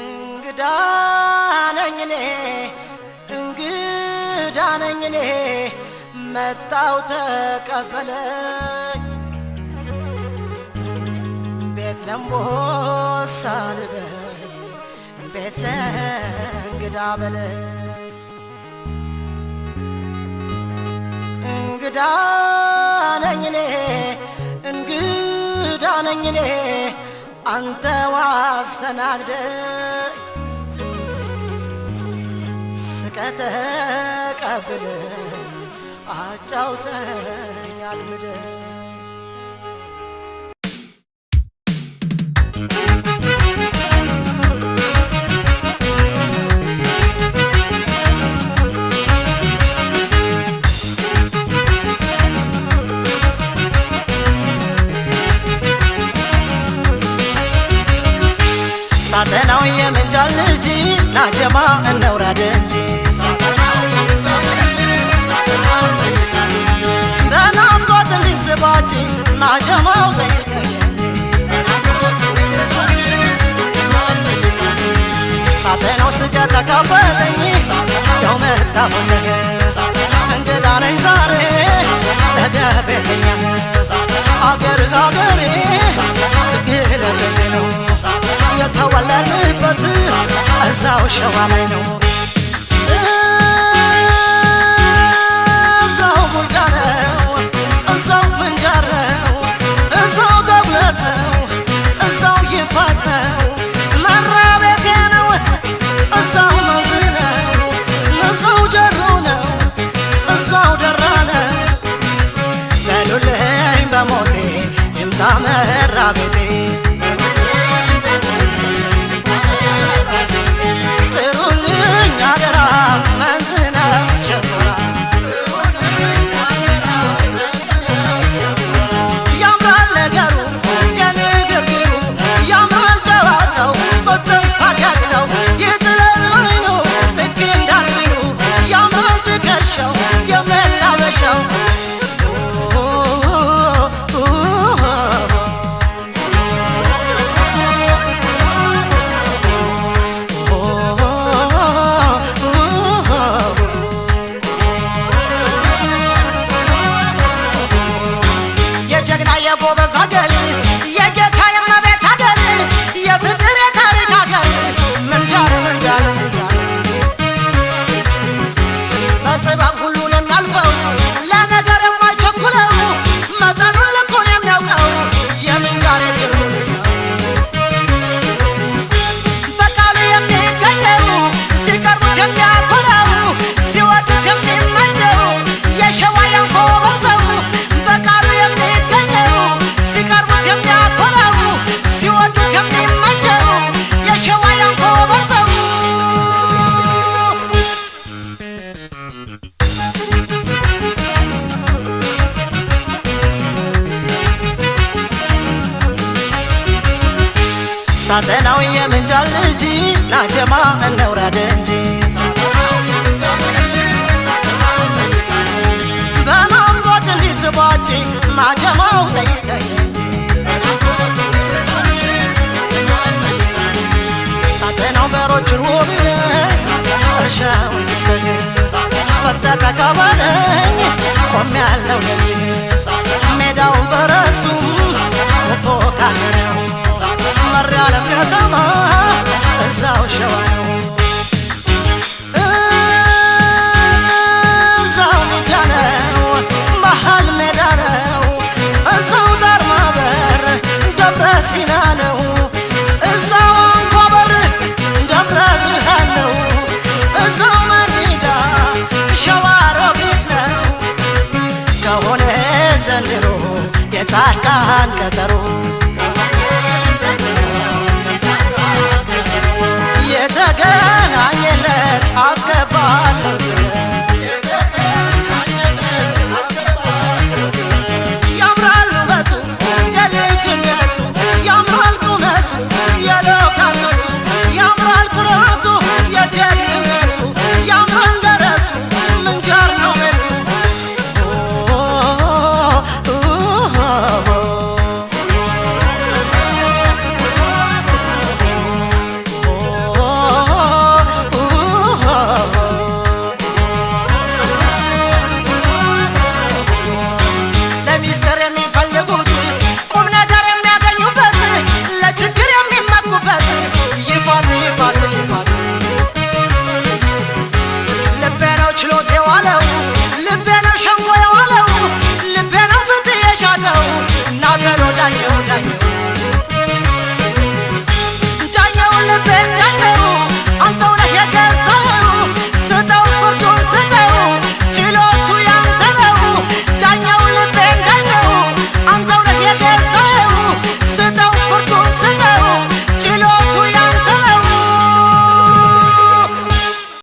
እንግዳ ነኝ እኔ መጣው ተቀበለኝ ቤት ለምቦሳ ልበል ቤት ለእንግዳ በለኝ እንግዳ ነኝ እኔ አንተ ዋስተናግደኝ ስቀተቀብለኝ አጫውተኝ አልምደኝ ሳተናው የምንጃል ልጅ ናጀማ እንውረድ እንጂ በናፍቆት እንዲስባች ናጀማው ጠይቀኝ ሳተናው ስጋ ተካፈለኝ ያው መጣሁልህ እንግዳ ነኝ ዛሬ ለገቤተኛ አገርህ አገሬ ትግለኝ ነው የተወለድንበት እዛው ሸዋ ላይ ነው እዛው ቡልጋ ነው እዛው ምንጃር ነው እዛው ገብለት ነው እዛው ይፋት ነው መራቤቴ ነው እዛው መንዝ ነው እዛው ጀሩ ነው እዛው ደራ ነው በሉልኝ በሞቴ ይምጣ መራቤቴ ሳተናው የምንጃል ልጅ ናጀማ እንውረድ እንጂ በናፍቆት እንዲስባች ናጀማው ጠይቀኝ ሳተናው በሮችን ውብነህ እርሻው ፈተተ ካባለኝ ቆሜያለሁ ደጅ ሜዳውን በረሱ ፎካከረ